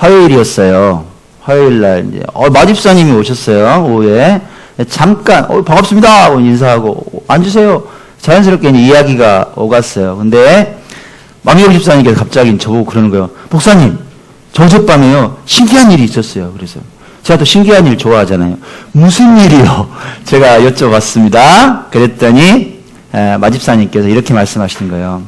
화요일이었어요. 화요일날 이제 마집사님이 오셨어요. 오후에 잠깐 반갑습니다 하고 인사하고 앉으세요. 자연스럽게 이제 이야기가 오갔어요. 근데 망경 집사님께서 갑자기 저보고 그러는 거예요. 목사님, 저 어젯밤에요 신기한 일이 있었어요. 그래서 제가 또 신기한 일 좋아하잖아요. 무슨 일이요? 제가 여쭤봤습니다. 그랬더니 마집사님께서 이렇게 말씀하시는 거예요.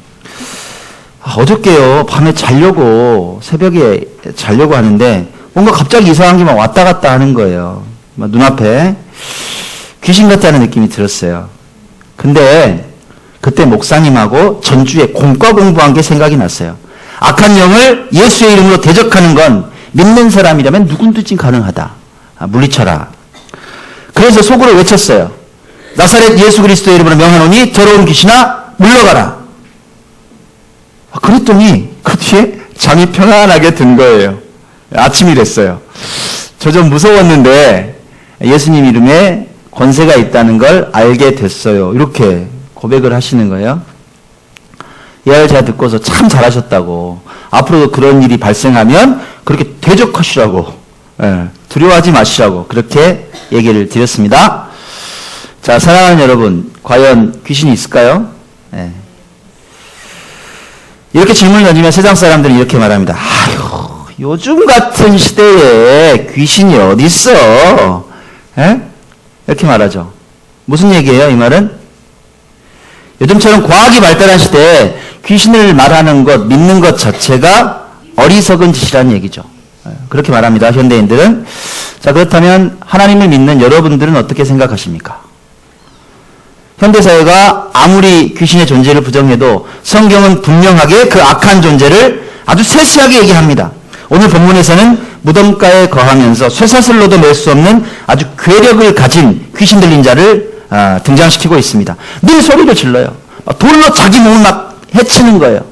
어저께요 밤에 자려고 새벽에 자려고 하는데 뭔가 갑자기 이상한 게 막 왔다 갔다 하는 거예요. 막 눈앞에 귀신 같다는 느낌이 들었어요. 근데 그때 목사님하고 전주에 공과 공부한 게 생각이 났어요. 악한 영을 예수의 이름으로 대적하는 건 믿는 사람이라면 누구든지 가능하다. 물리쳐라. 그래서 속으로 외쳤어요. 나사렛 예수 그리스도의 이름으로 명하노니 더러운 귀신아 물러가라. 그랬더니 그 뒤에 잠이 편안하게 든 거예요. 아침이 됐어요. 저 좀 무서웠는데 예수님 이름에 권세가 있다는 걸 알게 됐어요. 이렇게 고백을 하시는 거예요. 이 아이를 제가 듣고서 참 잘하셨다고, 앞으로도 그런 일이 발생하면 그렇게 대적하시라고, 두려워하지 마시라고 그렇게 얘기를 드렸습니다. 자, 사랑하는 여러분, 과연 귀신이 있을까요? 이렇게 질문을 던지면 세상 사람들은 이렇게 말합니다. 아유, 요즘 같은 시대에 귀신이 어디 있어? 이렇게 말하죠. 무슨 얘기예요, 이 말은? 요즘처럼 과학이 발달한 시대에 귀신을 말하는 것, 믿는 것 자체가 어리석은 짓이라는 얘기죠. 그렇게 말합니다, 현대인들은. 자, 그렇다면 하나님을 믿는 여러분들은 어떻게 생각하십니까? 현대사회가 아무리 귀신의 존재를 부정해도 성경은 분명하게 그 악한 존재를 아주 세세하게 얘기합니다. 오늘 본문에서는 무덤가에 거하면서 쇠사슬로도 맬 수 없는 아주 괴력을 가진 귀신 들린 자를 등장시키고 있습니다. 늘 소리를 질러요. 돌로 자기 몸을 막 해치는 거예요.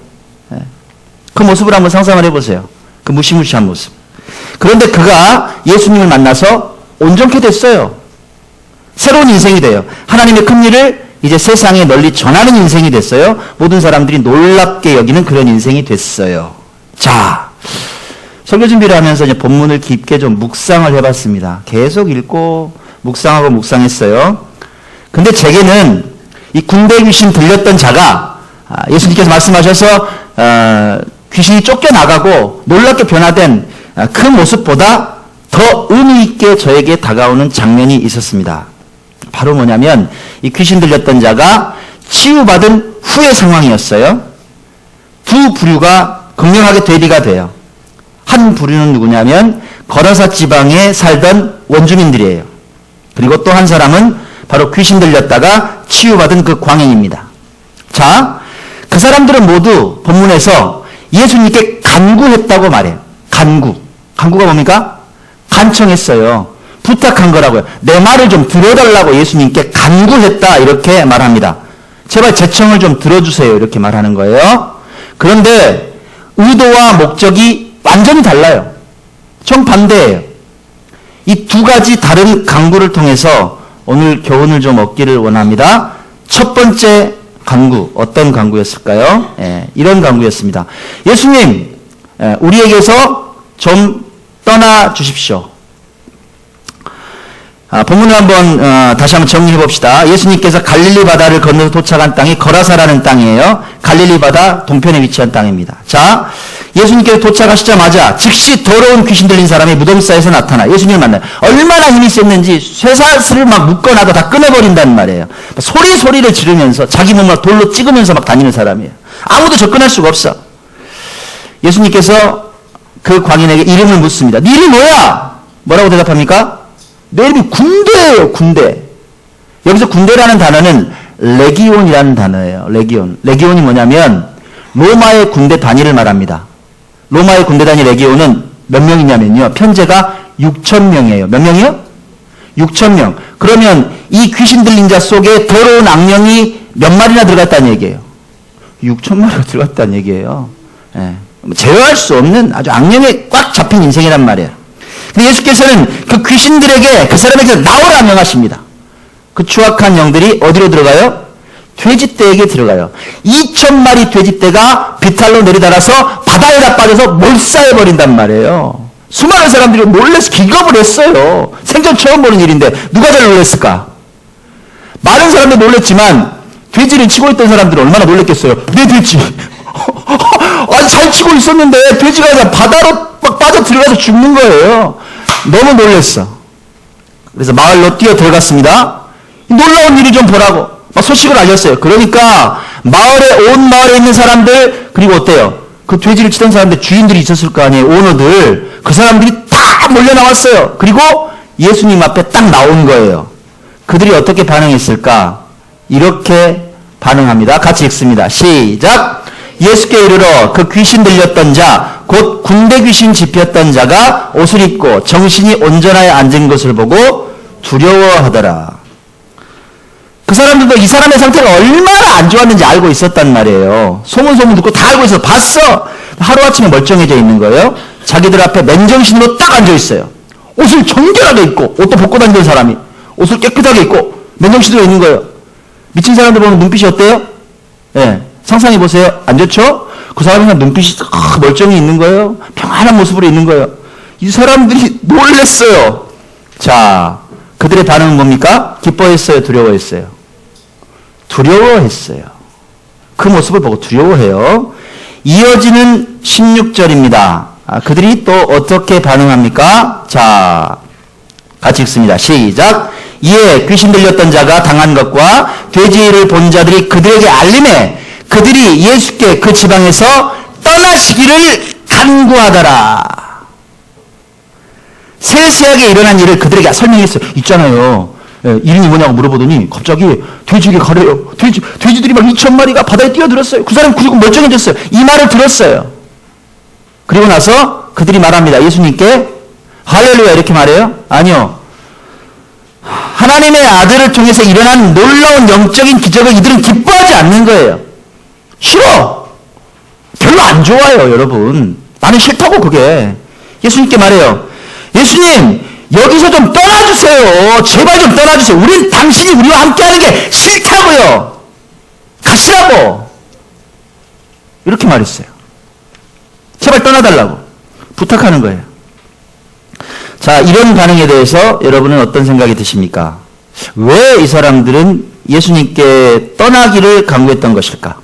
그 모습을 한번 상상을 해보세요. 그 무시무시한 모습. 그런데 그가 예수님을 만나서 온전케 됐어요. 새로운 인생이 돼요. 하나님의 큰 일을 이제 세상에 널리 전하는 인생이 됐어요. 모든 사람들이 놀랍게 여기는 그런 인생이 됐어요. 자, 설교 준비를 하면서 이제 본문을 깊게 좀 묵상을 해봤습니다. 계속 읽고 묵상하고 묵상했어요. 근데 제게는 이 군대 귀신 들렸던 자가 예수님께서 말씀하셔서 귀신이 쫓겨나가고 놀랍게 변화된 그 모습보다 더 의미 있게 저에게 다가오는 장면이 있었습니다. 바로 뭐냐면 이 귀신 들렸던 자가 치유받은 후의 상황이었어요. 두 부류가 극명하게 대비가 돼요. 한 부류는 누구냐면 거라사 지방에 살던 원주민들이에요. 그리고 또 한 사람은 바로 귀신 들렸다가 치유받은 그 광인입니다. 자, 그 사람들은 모두 본문에서 예수님께 간구했다고 말해요. 간구가 뭡니까? 간청했어요. 부탁한 거라고요. 내 말을 좀 들어달라고 예수님께 간구했다, 이렇게 말합니다. 제발 제 청을 좀 들어주세요, 이렇게 말하는 거예요. 그런데 의도와 목적이 완전히 달라요. 정반대예요. 이 두 가지 다른 간구를 통해서 오늘 교훈을 좀 얻기를 원합니다. 첫 번째 간구, 어떤 간구였을까요? 이런 간구였습니다. 예수님, 우리에게서 좀 떠나 주십시오. 본문을 한번 다시 한번 정리해 봅시다. 예수님께서 갈릴리 바다를 건너서 도착한 땅이 거라사라는 땅이에요. 갈릴리 바다 동편에 위치한 땅입니다. 자, 예수님께서 도착하시자마자 즉시 더러운 귀신 들린 사람이 무덤사에서 나타나 예수님을 만나요. 얼마나 힘이 셌는지 쇠사슬을 막 묶어놔도 다 끊어버린단 말이에요. 소리를 지르면서 자기 몸을 돌로 찍으면서 막 다니는 사람이에요. 아무도 접근할 수가 없어. 예수님께서 그 광인에게 이름을 묻습니다. 네 이름이 뭐야? 뭐라고 대답합니까? 내 이름이 군대예요, 군대. 여기서 군대라는 단어는 레기온이라는 단어예요. 레기온이 뭐냐면 로마의 군대 단위를 말합니다. 로마의 군대 단위 레기온은 몇 명이냐면요, 편제가 6,000명이에요. 몇 명이요? 6,000명. 그러면 이 귀신 들린 자 속에 더러운 악령이 몇 마리나 들어갔다는 얘기예요? 6,000마리가 들어갔다는 얘기예요. 제어할 수 없는 아주 악령에 꽉 잡힌 인생이란 말이에요. 근데 예수께서는 그 귀신들에게, 그 사람에게 나오라 명하십니다. 그 추악한 영들이 어디로 들어가요? 돼지떼에게 들어가요. 2,000마리 돼지떼가 비탈로 내리달아서 바다에다 빠져서 몰살해버린단 말이에요. 수많은 사람들이 놀라서 기겁을 했어요. 생전 처음 보는 일인데 누가 제일 놀랐을까? 많은 사람들이 놀랐지만 돼지를 치고 있던 사람들은 얼마나 놀랐겠어요. 내 돼지. 아니 잘 치고 있었는데 돼지가 그냥 바다로 막 빠져 들어가서 죽는 거예요. 너무 놀랐어. 그래서 마을로 뛰어 들어갔습니다. 놀라운 일을 좀 보라고 막 소식을 알렸어요. 그러니까 온 마을에 있는 사람들, 그리고 어때요? 그 돼지를 치던 사람들 주인들이 있었을 거 아니에요. 오너들. 그 사람들이 다 몰려 나왔어요. 그리고 예수님 앞에 딱 나온 거예요. 그들이 어떻게 반응했을까? 이렇게 반응합니다. 같이 읽습니다. 시작. 예수께 이르러 그 귀신 들렸던 자, 곧 군대 귀신 집혔던 자가 옷을 입고 정신이 온전하여 앉은 것을 보고 두려워하더라. 그 사람들도 이 사람의 상태가 얼마나 안 좋았는지 알고 있었단 말이에요. 소문 듣고 다 알고 있어. 봤어. 하루아침에 멀쩡해져 있는 거예요. 자기들 앞에 맨정신으로 딱 앉아 있어요. 옷을 정결하게 입고, 옷도 벗고 다니는 사람이 옷을 깨끗하게 입고 맨정신으로 있는 거예요. 미친 사람들 보면 눈빛이 어때요? 예, 상상해 보세요. 안 좋죠? 그 사람이 그냥 눈빛이 멀쩡히 있는 거예요. 평안한 모습으로 있는 거예요. 이 사람들이 놀랬어요. 자, 그들의 반응은 뭡니까? 기뻐했어요? 두려워했어요? 두려워했어요. 그 모습을 보고 두려워해요. 이어지는 16절입니다. 그들이 또 어떻게 반응합니까? 자, 같이 읽습니다. 시작. 이에 귀신 들렸던 자가 당한 것과 돼지를 본 자들이 그들에게 알림해 그들이 예수께 그 지방에서 떠나시기를 간구하더라. 세세하게 일어난 일을 그들에게 설명했어요. 있잖아요. 예, 이름이 뭐냐고 물어보더니 갑자기 돼지에게 가래요. 돼지들이 막 2,000마리가 바다에 뛰어들었어요. 그 사람이 그리고 멀쩡해졌어요. 이 말을 들었어요. 그리고 나서 그들이 말합니다. 예수님께 할렐루야 이렇게 말해요? 아니요. 하나님의 아들을 통해서 일어난 놀라운 영적인 기적을 이들은 기뻐하지 않는 거예요. 싫어. 별로 안 좋아요, 여러분. 나는 싫다고 그게. 예수님께 말해요. 예수님, 여기서 좀 떠나주세요. 제발 좀 떠나주세요. 우린 당신이 우리와 함께하는 게 싫다고요. 가시라고. 이렇게 말했어요. 제발 떠나달라고 부탁하는 거예요. 자, 이런 반응에 대해서 여러분은 어떤 생각이 드십니까? 왜 이 사람들은 예수님께 떠나기를 강구했던 것일까?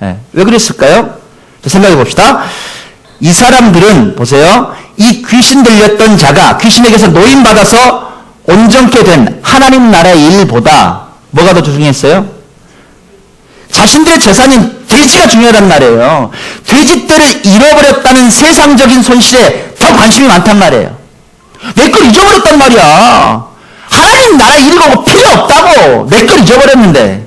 네, 왜 그랬을까요? 생각해 봅시다. 이 사람들은 보세요. 이 귀신 들렸던 자가 귀신에게서 노임받아서 온전케 된 하나님 나라의 일보다 뭐가 더 중요했어요? 자신들의 재산인 돼지가 중요하단 말이에요. 돼지떼를 잃어버렸다는 세상적인 손실에 더 관심이 많단 말이에요. 내 걸 잊어버렸단 말이야. 하나님 나라의 일을 거고 필요 없다고. 내 걸 잊어버렸는데.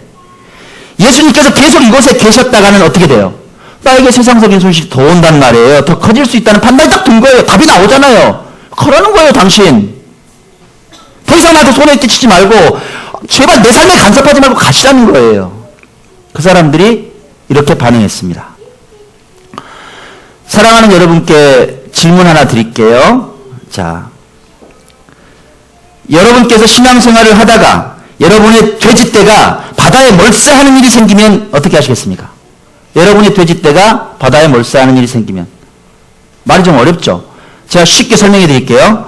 예수님께서 계속 이곳에 계셨다가는 어떻게 돼요? 나에게 세상적인 손실이 더 온단 말이에요. 더 커질 수 있다는 판단이 딱 든 거예요. 답이 나오잖아요. 그러는 거예요, 당신. 더 이상 나한테 손에 끼치지 말고 제발 내 삶에 간섭하지 말고 가시라는 거예요. 그 사람들이 이렇게 반응했습니다. 사랑하는 여러분께 질문 하나 드릴게요. 자, 여러분께서 신앙생활을 하다가 여러분의 돼지떼가 바다에 몰사하는 일이 생기면 어떻게 하시겠습니까? 여러분의 돼지떼가 바다에 몰사하는 일이 생기면. 말이 좀 어렵죠? 제가 쉽게 설명해 드릴게요.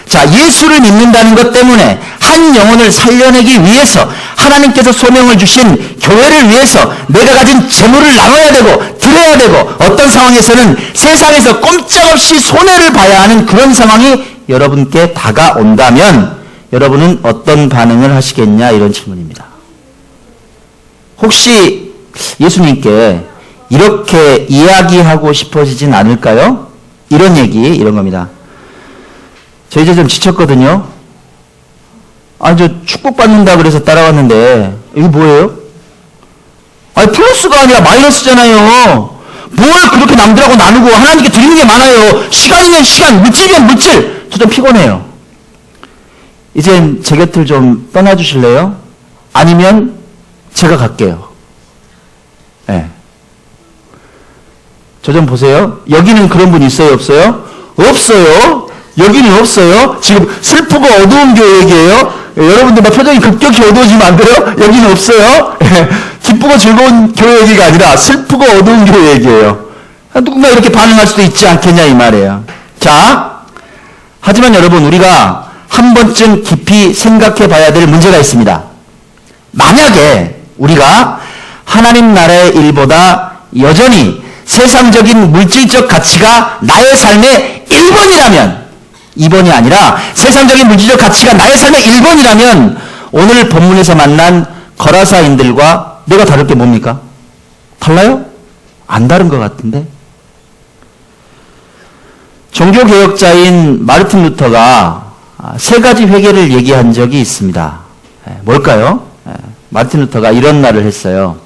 자, 예수를 믿는다는 것 때문에 한 영혼을 살려내기 위해서 하나님께서 소명을 주신 교회를 위해서 내가 가진 재물을 나눠야 되고 드려야 되고 어떤 상황에서는 세상에서 꼼짝없이 손해를 봐야 하는 그런 상황이 여러분께 다가온다면 여러분은 어떤 반응을 하시겠냐 이런 질문입니다. 혹시 예수님께 이렇게 이야기하고 싶어지진 않을까요? 이런 얘기, 이런 겁니다. 저 이제 좀 지쳤거든요. 아니, 저 축복받는다 그래서 따라왔는데, 이게 뭐예요? 아니, 플러스가 아니라 마이너스잖아요. 뭘 그렇게 남들하고 나누고 하나님께 드리는 게 많아요. 시간이면 시간, 물질이면 물질. 저 좀 피곤해요. 이젠 제 곁을 좀 떠나주실래요? 아니면 제가 갈게요. 예. 네. 저 좀 보세요. 여기는 그런 분 있어요? 없어요? 없어요. 여기는 없어요. 지금 슬프고 어두운 교회 얘기예요. 여러분들 막 표정이 급격히 어두워지면 안 돼요? 여기는 없어요. 기쁘고 즐거운 교회 얘기가 아니라 슬프고 어두운 교회 얘기예요. 누군가 이렇게 반응할 수도 있지 않겠냐 이 말이에요. 자, 하지만 여러분, 우리가 한 번쯤 깊이 생각해 봐야 될 문제가 있습니다. 만약에 우리가 하나님 나라의 일보다 여전히 세상적인 물질적 가치가 나의 삶의 1번이라면, 2번이 아니라 세상적인 물질적 가치가 나의 삶의 1번이라면 오늘 본문에서 만난 거라사인들과 내가 다를 게 뭡니까? 달라요? 안 다른 것 같은데? 종교개혁자인 마르틴 루터가 세 가지 회개를 얘기한 적이 있습니다. 뭘까요? 마르틴 루터가 이런 말을 했어요.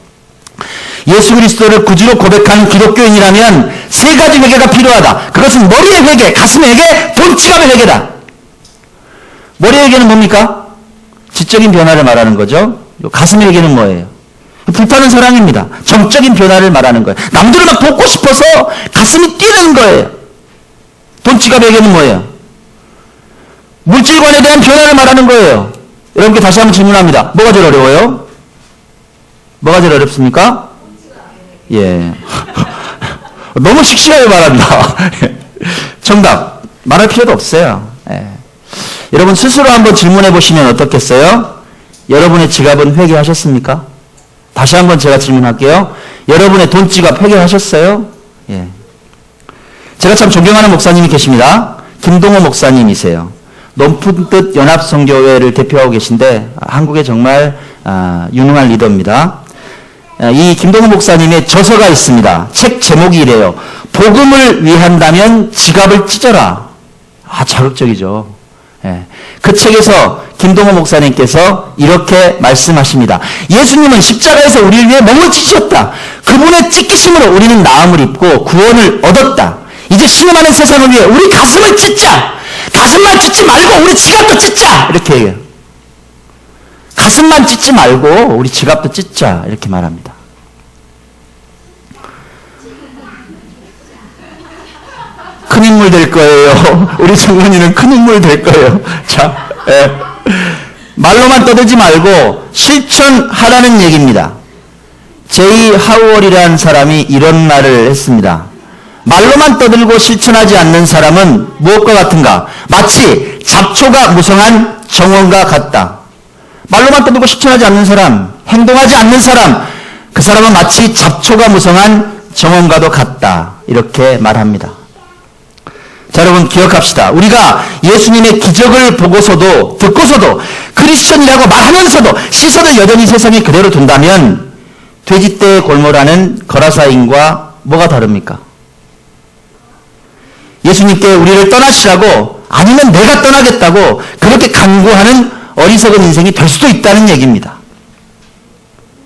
예수 그리스도를 구주로 고백하는 기독교인이라면 세 가지 회개가 필요하다. 그것은 머리의 회개, 가슴의 회개, 돈 지갑의 회개다. 머리의 회개는 뭡니까? 지적인 변화를 말하는 거죠. 가슴의 회개는 뭐예요? 불타는 사랑입니다. 정적인 변화를 말하는 거예요. 남들을 막 돕고 싶어서 가슴이 뛰는 거예요. 돈 지갑의 회개는 뭐예요? 물질관에 대한 변화를 말하는 거예요. 여러분께 다시 한번 질문합니다. 뭐가 제일 어려워요? 뭐가 제일 어렵습니까? 예. 너무 씩씩하게 말한다. 정답. 말할 필요도 없어요. 예. 여러분 스스로 한번 질문해 보시면 어떻겠어요? 여러분의 지갑은 회개하셨습니까? 다시 한번 제가 질문할게요. 여러분의 돈 지갑 회개하셨어요? 예. 제가 참 존경하는 목사님이 계십니다. 김동호 목사님이세요. 높은 뜻 연합성교회를 대표하고 계신데 한국의 정말 유능한 리더입니다. 이 김동호 목사님의 저서가 있습니다. 책 제목이 이래요. 복음을 위한다면 지갑을 찢어라. 자극적이죠. 예. 그 책에서 김동호 목사님께서 이렇게 말씀하십니다. 예수님은 십자가에서 우리를 위해 몸을 찢으셨다. 그분의 찢기심으로 우리는 나음을 입고 구원을 얻었다. 이제 신음하는 세상을 위해 우리 가슴을 찢자. 가슴만 찢지 말고 우리 지갑도 찢자. 이렇게 얘기해요. 가슴만 찢지 말고 우리 지갑도 찢자. 이렇게 말합니다. 큰 인물 될 거예요. 우리 성문이는 큰 인물 될 거예요. 자, 말로만 떠들지 말고 실천하라는 얘기입니다. 제이 하우얼이라는 사람이 이런 말을 했습니다. 말로만 떠들고 실천하지 않는 사람은 무엇과 같은가? 마치 잡초가 무성한 정원과 같다. 말로만 떠들고 실천하지 않는 사람, 행동하지 않는 사람, 그 사람은 마치 잡초가 무성한 정원과도 같다. 이렇게 말합니다. 자, 여러분 기억합시다. 우리가 예수님의 기적을 보고서도 듣고서도 크리스천이라고 말하면서도 시선을 여전히 세상에 그대로 둔다면 돼지떼에 골몰하는 거라사인과 뭐가 다릅니까? 예수님께 우리를 떠나시라고 아니면 내가 떠나겠다고 그렇게 강구하는 어리석은 인생이 될 수도 있다는 얘기입니다.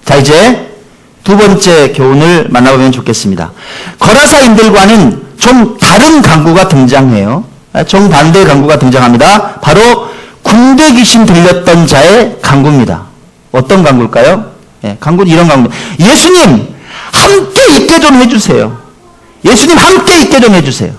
자, 이제 두 번째 교훈을 만나보면 좋겠습니다. 거라사인들과는 좀 다른 강구가 등장해요. 정반대의 강구가 등장합니다. 바로 군대 귀신 들렸던 자의 강구입니다. 어떤 강구일까요? 강구는 이런 강구. 예수님 함께 있게 좀 해주세요. 예수님 함께 있게 좀 해주세요.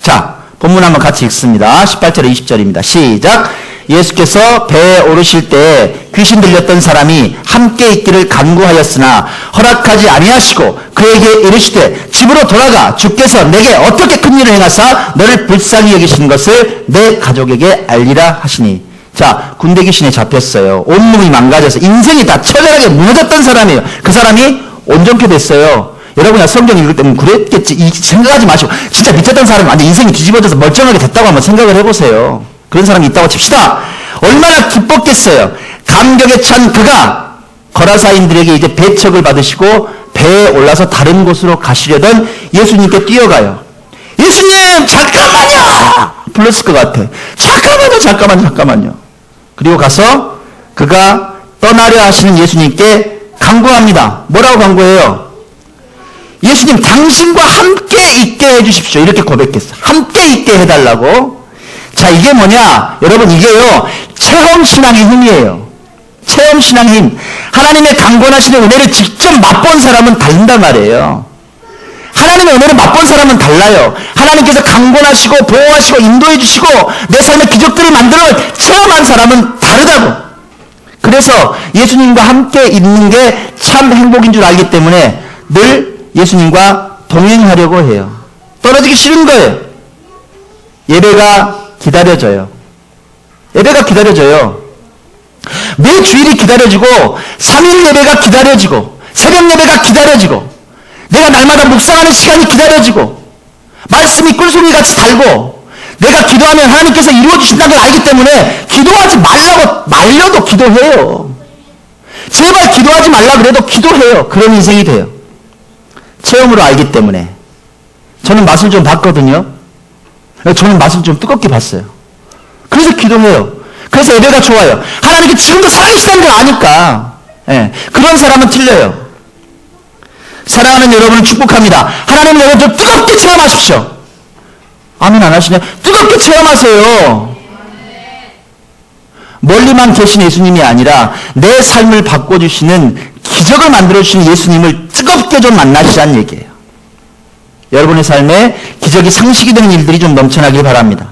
자, 본문 한번 같이 읽습니다. 18절에 20절입니다. 시작. 예수께서 배에 오르실 때 귀신 들렸던 사람이 함께 있기를 간구하였으나 허락하지 아니하시고 그에게 이르시되 집으로 돌아가 주께서 내게 어떻게 큰 일을 행하사 너를 불쌍히 여기신 것을 내 가족에게 알리라 하시니. 자, 군대 귀신에 잡혔어요. 온몸이 망가져서 인생이 다 처절하게 무너졌던 사람이에요. 그 사람이 온전케 됐어요. 여러분이 성경 읽을 때는 그랬겠지 이 생각하지 마시고 진짜 미쳤던 사람은 완전 인생이 뒤집어져서 멀쩡하게 됐다고 한번 생각을 해보세요. 그런 사람이 있다고 칩시다. 얼마나 기뻤겠어요. 감격에 찬 그가 거라사인들에게 이제 배척을 받으시고 배에 올라서 다른 곳으로 가시려던 예수님께 뛰어가요. 예수님 잠깐만요. 불렀을 것 같아. 잠깐만요. 그리고 가서 그가 떠나려 하시는 예수님께 간구합니다. 뭐라고 간구해요? 예수님 당신과 함께 있게 해주십시오. 이렇게 고백했어. 함께 있게 해달라고. 자, 이게 뭐냐? 여러분 이게요. 체험신앙의 힘이에요. 체험신앙의 힘. 하나님의 강권하시는 은혜를 직접 맛본 사람은 다른단 말이에요. 하나님의 은혜를 맛본 사람은 달라요. 하나님께서 강권하시고 보호하시고 인도해 주시고 내 삶의 기적들을 만들어 체험한 사람은 다르다고. 그래서 예수님과 함께 있는 게 참 행복인 줄 알기 때문에 늘 예수님과 동행하려고 해요. 떨어지기 싫은 거예요. 예배가 기다려져요. 예배가 기다려져요. 매 주일이 기다려지고 3일 예배가 기다려지고 새벽 예배가 기다려지고 내가 날마다 묵상하는 시간이 기다려지고 말씀이 꿀송이같이 달고 내가 기도하면 하나님께서 이루어주신다는 걸 알기 때문에 기도하지 말라고 말려도 기도해요. 제발 기도하지 말라 그래도 기도해요. 그런 인생이 돼요. 체험으로 알기 때문에. 저는 맛을 좀 봤거든요. 저는 맛을 좀 뜨겁게 봤어요. 그래서 기도해요. 그래서 예배가 좋아요. 하나님께 지금도 살아계시다는 걸 아니까. 예, 그런 사람은 틀려요. 사랑하는 여러분을 축복합니다. 하나님 여러분 좀 뜨겁게 체험하십시오. 아멘 안 하시네. 뜨겁게 체험하세요. 멀리만 계신 예수님이 아니라 내 삶을 바꿔주시는 기적을 만들어주시는 예수님을 뜨겁게 좀 만나시라는 얘기예요. 여러분의 삶에 기적이 상식이 되는 일들이 좀 넘쳐나길 바랍니다.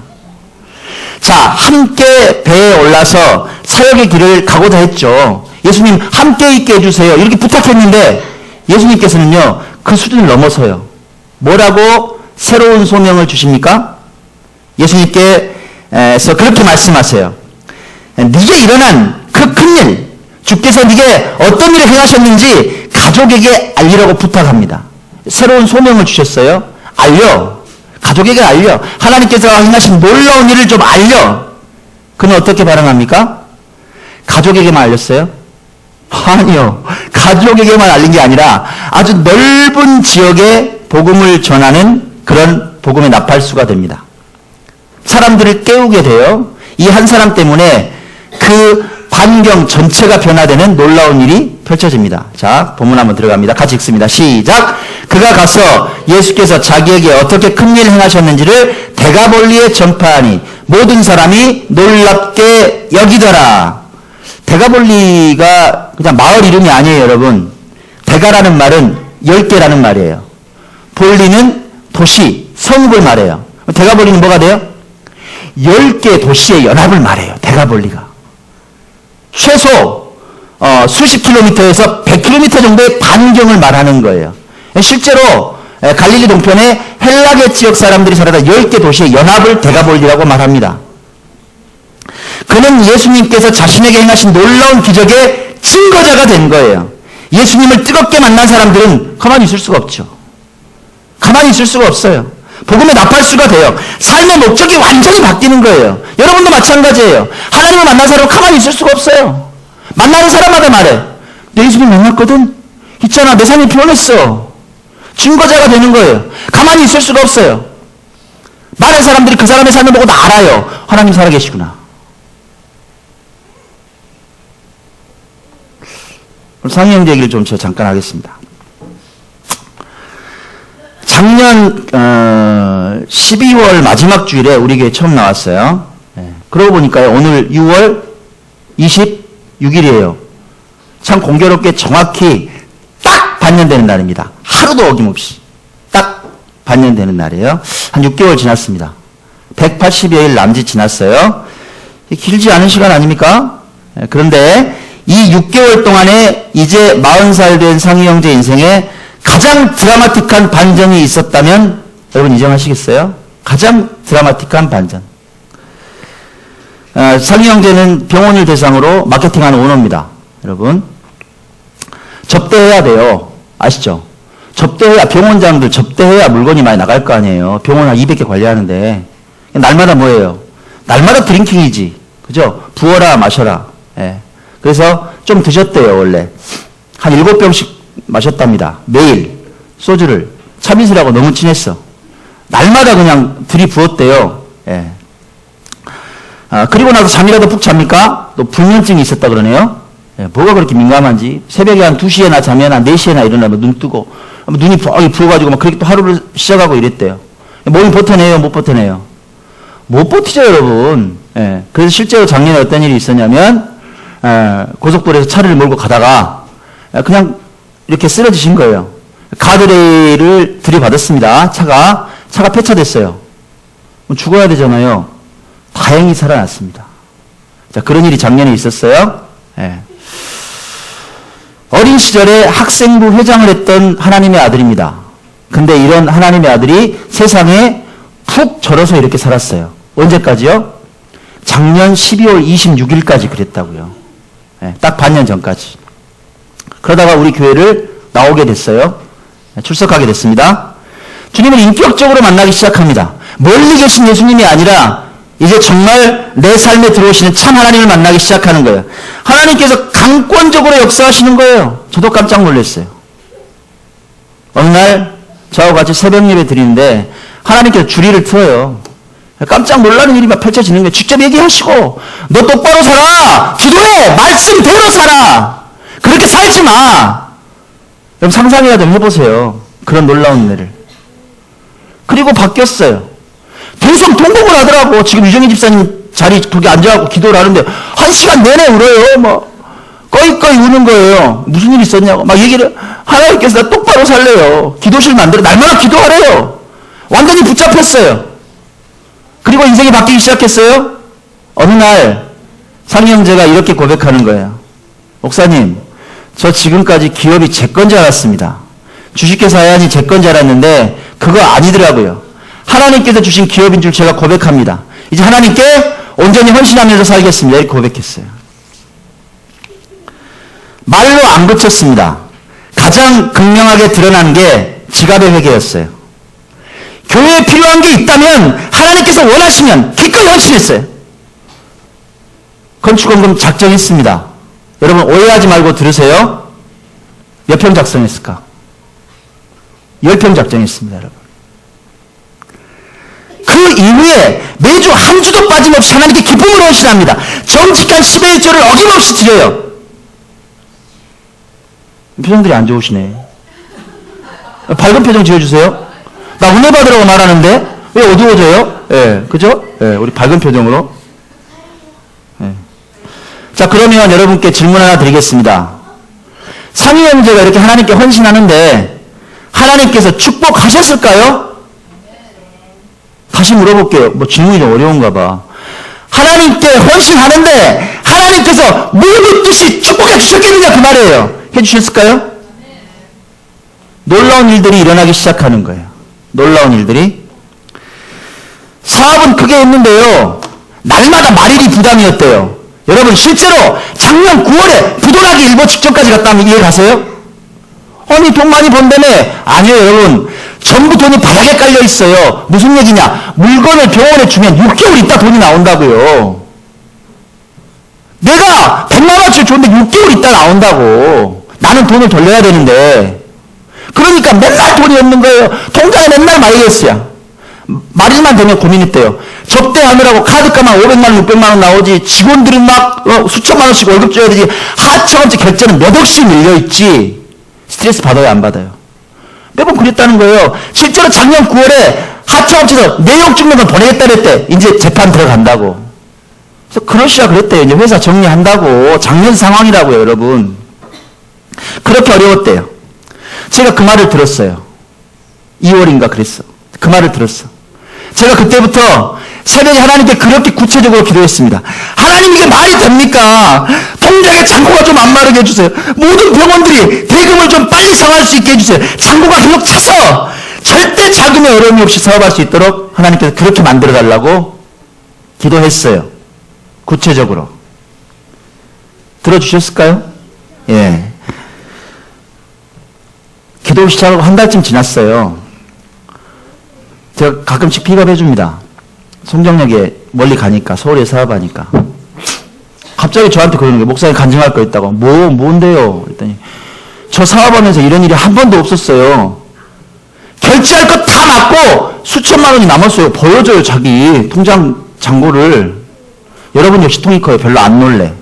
자, 함께 배에 올라서 사역의 길을 가고자 했죠. 예수님 함께 있게 해주세요. 이렇게 부탁했는데 예수님께서는요, 그 수준을 넘어서요. 뭐라고 새로운 소명을 주십니까? 예수님께서 그렇게 말씀하세요. 네게 일어난 그 큰일, 주께서 네게 어떤 일을 행하셨는지 가족에게 알리라고 부탁합니다. 새로운 소명을 주셨어요. 알려. 가족에게 알려. 하나님께서 행하신 놀라운 일을 좀 알려. 그는 어떻게 반응합니까? 가족에게만 알렸어요? 아니요. 가족에게만 알린 게 아니라 아주 넓은 지역에 복음을 전하는 그런 복음의 나팔수가 됩니다. 사람들을 깨우게 돼요. 이 한 사람 때문에 그 반경 전체가 변화되는 놀라운 일이 펼쳐집니다. 자, 본문 한번 들어갑니다. 같이 읽습니다. 시작. 그가 가서 예수께서 자기에게 어떻게 큰일 행하셨는지를 데가볼리에 전파하니 모든 사람이 놀랍게 여기더라. 데가볼리가 그냥 마을 이름이 아니에요, 여러분. 데가라는 말은 10개라는 말이에요. 볼리는 도시, 성읍을 말해요. 데가볼리는 뭐가 돼요? 10개 도시의 연합을 말해요. 데가볼리가. 최소 수십 킬로미터에서 100킬로미터 정도의 반경을 말하는 거예요. 실제로 갈릴리 동편의 헬라계 지역 사람들이 살아다 10개 도시의 연합을 데가볼리라고 말합니다. 그는 예수님께서 자신에게 행하신 놀라운 기적의 증거자가 된 거예요. 예수님을 뜨겁게 만난 사람들은 가만히 있을 수가 없죠. 가만히 있을 수가 없어요. 복음의 나팔수가 돼요. 삶의 목적이 완전히 바뀌는 거예요. 여러분도 마찬가지예요. 하나님을 만난 사람은 가만히 있을 수가 없어요. 만나는 사람마다 말해. 내 예수님 만났거든? 있잖아, 내 삶이 변했어. 증거자가 되는 거예요. 가만히 있을 수가 없어요. 많은 사람들이 그 사람의 삶을 보고 다 알아요. 하나님 살아계시구나. 상희 형제 얘기를 좀 제가 잠깐 하겠습니다. 작년 12월 마지막 주일에 우리 교회 처음 나왔어요. 그러고 보니까요, 오늘 6월 26일이에요. 참 공교롭게 정확히 딱 반년되는 날입니다. 하루도 어김없이 딱 반년되는 날이에요. 한 6개월 지났습니다. 180여일 남짓 지났어요. 길지 않은 시간 아닙니까? 그런데 이 6개월 동안에 이제 40살 된 상희 형제 인생에 가장 드라마틱한 반전이 있었다면 여러분 인정하시겠어요? 가장 드라마틱한 반전. 상희 형제는 병원을 대상으로 마케팅하는 오너입니다. 여러분 접대해야 돼요. 아시죠? 접대해야, 병원장들 접대해야 물건이 많이 나갈 거 아니에요. 병원 한 200개 관리하는데 날마다 뭐예요? 날마다 드링킹이지. 그죠? 부어라 마셔라. 예. 그래서 좀 드셨대요. 원래 한 7병씩 마셨답니다. 매일 소주를. 차민수라고 너무 친했어. 날마다 그냥 들이부었대요. 예. 그리고 나서 잠이라도 푹 잡니까? 또 불면증이 있었다 그러네요. 예, 뭐가 그렇게 민감한지. 새벽에 한 2시에나 자면 한 4시에나 일어나면 눈 뜨고 눈이 뻑이 부어가지고 막 그렇게 또 하루를 시작하고 이랬대요. 몸이 버텨내요? 못 버텨내요? 못 버티죠, 여러분. 예. 그래서 실제로 작년에 어떤 일이 있었냐면 고속도로에서 차를 몰고 가다가 그냥 이렇게 쓰러지신 거예요. 가드레일을 들이받았습니다. 차가 폐차됐어요. 죽어야 되잖아요. 다행히 살아났습니다. 자, 그런 일이 작년에 있었어요. 예. 어린 시절에 학생부 회장을 했던 하나님의 아들입니다. 근데 이런 하나님의 아들이 세상에 푹 절어서 이렇게 살았어요. 언제까지요? 작년 12월 26일까지 그랬다고요. 네, 딱 반년 전까지. 그러다가 우리 교회를 나오게 됐어요. 출석하게 됐습니다. 주님을 인격적으로 만나기 시작합니다. 멀리 계신 예수님이 아니라 이제 정말 내 삶에 들어오시는 참 하나님을 만나기 시작하는 거예요. 하나님께서 강권적으로 역사하시는 거예요. 저도 깜짝 놀랐어요. 어느 날 저하고 같이 새벽 예배 드리는데 하나님께서 주리를 틀어요. 깜짝 놀라는 일이 막 펼쳐지는 거예요. 직접 얘기하시고 너 똑바로 살아. 기도해. 말씀대로 살아. 그렇게 살지 마. 여러분 상상이라도 해보세요. 그런 놀라운 일을. 그리고 바뀌었어요. 계속 통곡을 하더라고. 지금 유정희 집사님 자리 거기 앉아갖고 기도를 하는데 1시간 내내 울어요. 뭐 꺼이꺼이 우는 거예요. 무슨 일 있었냐고 막 얘기를. 하나님께서 나 똑바로 살래요. 기도실 만들어 날마다 기도하래요. 완전히 붙잡혔어요. 그리고 인생이 바뀌기 시작했어요. 어느 날 상희 형제가 이렇게 고백하는 거예요. 목사님, 저 지금까지 기업이 제 건 줄 알았습니다. 주식회사 해안이 제 건 줄 알았는데 그거 아니더라고요. 하나님께서 주신 기업인 줄 제가 고백합니다. 이제 하나님께 온전히 헌신하면서 살겠습니다. 이렇게 고백했어요. 말로 안 그쳤습니다. 가장 극명하게 드러난 게 지갑의 회개였어요. 교회에 필요한 게 있다면 하나님께서 원하시면 기꺼이 헌신했어요. 건축원금 작정했습니다. 여러분 오해하지 말고 들으세요. 몇 평 작성했을까? 10평 작정했습니다. 여러분. 그 이후에 매주 한 주도 빠짐없이 하나님께 기쁨으로 헌신합니다. 정직한 10의 1조를 어김없이 드려요. 표정들이 안 좋으시네. 밝은 표정 지어주세요. 나 은혜 받으라고 말하는데 왜 어두워져요? 예, 그죠? 예, 우리 밝은 표정으로. 예. 자, 그러면 여러분께 질문 하나 드리겠습니다. 상희 형제가 이렇게 하나님께 헌신하는데 하나님께서 축복하셨을까요? 다시 물어볼게요. 뭐 질문이 좀 어려운가 봐. 하나님께 헌신하는데 하나님께서 모든 뜻이 축복해 주셨겠느냐 그 말이에요. 해주셨을까요? 놀라운 일들이 일어나기 시작하는 거예요. 놀라운 일들이. 사업은 크게 했는데요. 날마다 말일이 부담이었대요. 여러분 실제로 작년 9월에 부도나기 일보 직전까지 갔다 하면 이해 가세요? 아니 돈 많이 번다며. 아니요 여러분. 전부 돈이 바닥에 깔려 있어요. 무슨 얘기냐. 물건을 병원에 주면 6개월 있다 돈이 나온다고요. 내가 100만 원씩 줬는데 6개월 있다 나온다고. 나는 돈을 돌려야 되는데. 그러니까 맨날 돈이 없는 거예요. 통장에 맨날 마이너스야. 말일만 되면 고민했대요. 접대하느라고 카드값만 500만 원, 600만 원 나오지. 직원들은 막 수천만 원씩 월급 줘야 되지. 하청업체 결제는 몇 억씩 밀려있지. 스트레스 받아요, 안 받아요? 매번 그랬다는 거예요. 실제로 작년 9월에 하청업체에서 내역 증명을 보내겠다 그랬대. 이제 재판 들어간다고. 그래서 그러시라 그랬대요. 이제 회사 정리한다고. 작년 상황이라고요, 여러분. 그렇게 어려웠대요. 제가 그 말을 들었어요. 2월인가 그랬어. 그 말을 들었어. 제가 그때부터 새벽에 하나님께 그렇게 구체적으로 기도했습니다. 하나님 이게 말이 됩니까? 통장에 잔고가 좀 안 마르게 해주세요. 모든 병원들이 대금을 좀 빨리 상환할 수 있게 해주세요. 잔고가 계속 차서 절대 자금에 어려움이 없이 사업할 수 있도록 하나님께서 그렇게 만들어달라고 기도했어요. 구체적으로. 들어주셨을까요? 예. 기도 시작하고 한 달쯤 지났어요. 제가 가끔씩 픽업해 줍니다. 송정역에 멀리 가니까, 서울에 사업하니까. 갑자기 저한테 그러는 거예요. 목사님 간증할 거 있다고. 뭔데요? 그랬더니, 저 사업하면서 이런 일이 한 번도 없었어요. 결제할 거 다 맞고 수천만 원이 남았어요. 보여줘요, 자기 통장 잔고를. 여러분 역시 통이 커요. 별로 안 놀래.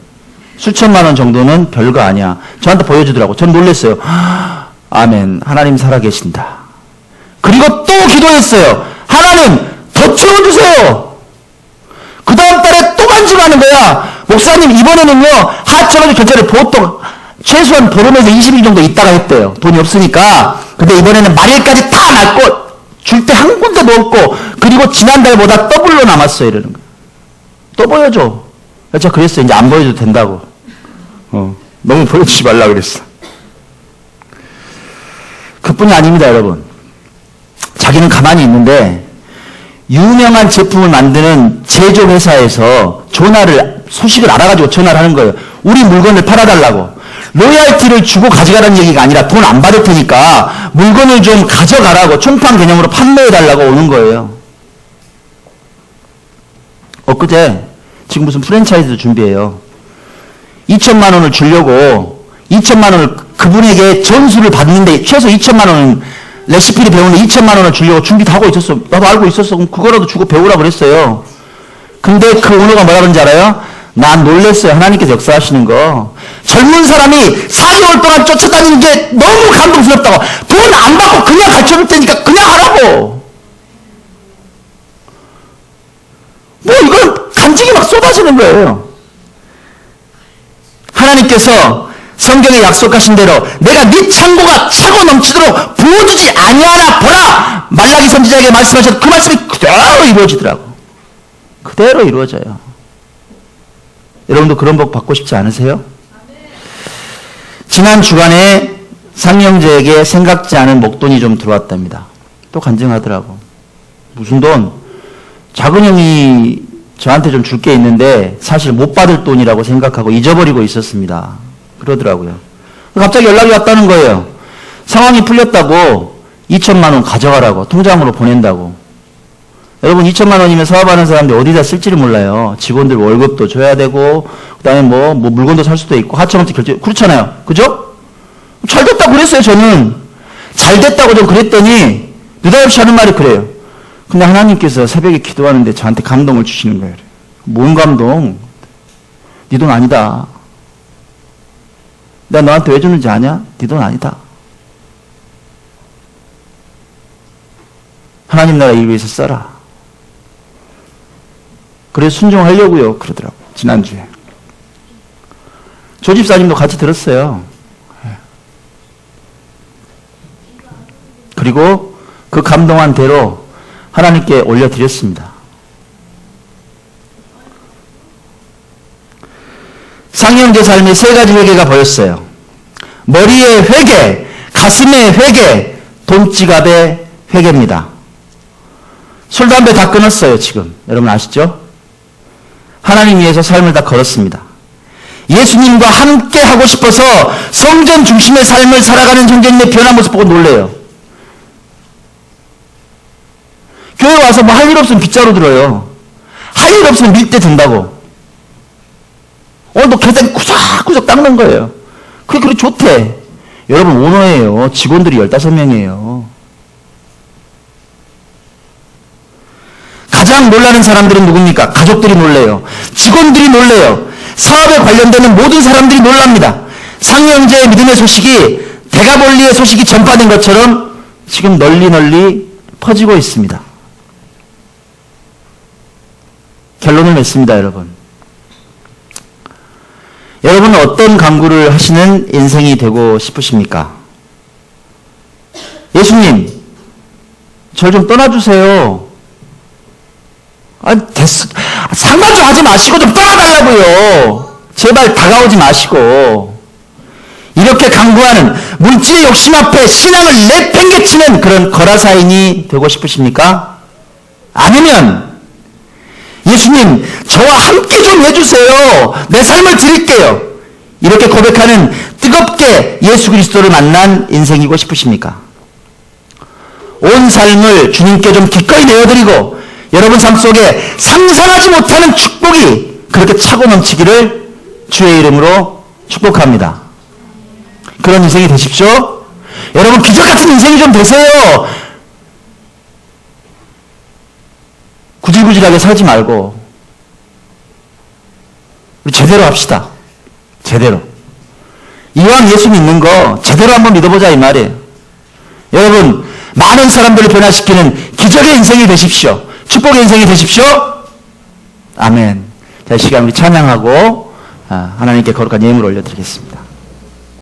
수천만 원 정도는 별거 아니야. 저한테 보여주더라고. 전 놀랬어요. 아멘. 하나님 살아계신다. 그리고 또 기도했어요. 하나님 더 채워주세요. 그 다음 달에 또 간증하는 거야. 목사님 이번에는요 하청업체 결제를 보통 최소한 보름에서 20일 정도 있다가 했대요. 돈이 없으니까. 근데 이번에는 말일까지 다 맞고 줄 때 한 군데도 없고 그리고 지난달보다 더블로 남았어요. 이러는 거야. 또 보여줘. 제가 그랬어요. 이제 안 보여줘도 된다고. 너무 보여주지 말라 그랬어. 그뿐이 아닙니다, 여러분. 자기는 가만히 있는데 유명한 제품을 만드는 제조회사에서 소식을 알아가지고 전화를 하는 거예요. 우리 물건을 팔아달라고. 로열티를 주고 가져가라는 얘기가 아니라 돈 안 받을 테니까 물건을 좀 가져가라고 총판 개념으로 판매해달라고 오는 거예요. 엊그제 지금 무슨 프랜차이즈 준비해요. 2천만 원을 주려고 2천만 원을 그분에게 전수를 받는데 최소 2천만 원은 레시피를 배우는데 2천만 원을 주려고 준비 다 하고 있었어. 나도 알고 있었어. 그럼 그거라도 주고 배우라고 그랬어요. 근데 그 오너가 뭐라 그런지 알아요? 난 놀랬어요. 하나님께서 역사하시는 거. 젊은 사람이 4개월 동안 쫓아다니는 게 너무 감동스럽다고. 돈 안 받고 그냥 가르쳐줄 테니까 그냥 하라고. 뭐 이걸 간증이 막 쏟아지는 거예요. 하나님께서 성경에 약속하신 대로 내가 네 창고가 차고 넘치도록 부어주지 아니하나 보라. 말라기 선지자에게 말씀하셔서 그 말씀이 그대로 이루어지더라고. 그대로 이루어져요. 여러분도 그런 복 받고 싶지 않으세요? 지난 주간에 상영제에게 생각지 않은 목돈이 좀 들어왔답니다. 또 간증하더라고. 무슨 돈? 작은 형이 저한테 좀 줄 게 있는데 사실 못 받을 돈이라고 생각하고 잊어버리고 있었습니다. 그러더라고요. 갑자기 연락이 왔다는 거예요. 상황이 풀렸다고 2천만 원 가져가라고 통장으로 보낸다고. 여러분 2천만 원이면 사업하는 사람들 어디다 쓸지를 몰라요. 직원들 월급도 줘야 되고 그다음에 뭐 물건도 살 수도 있고 하청업체 결제 그렇잖아요. 그죠? 잘 됐다고 그랬어요. 저는 잘 됐다고 좀 그랬더니 느닷없이 하는 말이 그래요. 근데 하나님께서 새벽에 기도하는데 저한테 감동을 주시는 거예요. 뭔 감동? 네 돈 아니다. 내가 너한테 왜 주는지 아냐? 네 돈 아니다. 하나님 나라 일 위해서 써라. 그래서 순종하려고요. 그러더라고. 지난주에. 조 집사님도 같이 들었어요. 그리고 그 감동한 대로 하나님께 올려드렸습니다. 상형제 삶의 세 가지 회개가 보였어요. 머리의 회개, 가슴의 회개, 돈지갑의 회개입니다. 술, 담배 다 끊었어요, 지금. 여러분 아시죠? 하나님 위해서 삶을 다 걸었습니다. 예수님과 함께 하고 싶어서 성전 중심의 삶을 살아가는 형제님의 변한 모습 보고 놀래요. 교회 와서 뭐 할 일 없으면 빗자루 들어요. 할 일 없으면 밀대 든다고. 너 계단 구석구석 닦는 거예요. 그게 그렇게 좋대. 여러분 오너예요. 직원들이 15명이에요. 가장 놀라는 사람들은 누굽니까? 가족들이 놀래요. 직원들이 놀래요. 사업에 관련되는 모든 사람들이 놀랍니다. 상형제의 믿음의 소식이 대가볼리의 소식이 전파된 것처럼 지금 널리 퍼지고 있습니다. 결론을 맺습니다, 여러분. 여러분은 어떤 강구를 하시는 인생이 되고 싶으십니까? 예수님, 절 좀 떠나주세요. 됐어. 상관 좀 하지 마시고 좀 떠나달라고요. 제발 다가오지 마시고. 이렇게 강구하는 물질의 욕심 앞에 신앙을 내팽개치는 그런 거라사인이 되고 싶으십니까? 아니면 예수님, 저와 함께 좀 해주세요. 내 삶을 드릴게요. 이렇게 고백하는 뜨겁게 예수 그리스도를 만난 인생이고 싶으십니까? 온 삶을 주님께 좀 기꺼이 내어드리고 여러분 삶 속에 상상하지 못하는 축복이 그렇게 차고 넘치기를 주의 이름으로 축복합니다. 그런 인생이 되십시오. 여러분 기적같은 인생이 좀 되세요. 구질구질하게 살지 말고 우리 제대로 합시다. 제대로. 이왕 예수 믿는 거 제대로 한번 믿어보자 이 말이에요. 여러분 많은 사람들을 변화시키는 기적의 인생이 되십시오. 축복의 인생이 되십시오. 아멘. 자, 이 시간 우리 찬양하고 하나님께 거룩한 예물을 올려드리겠습니다.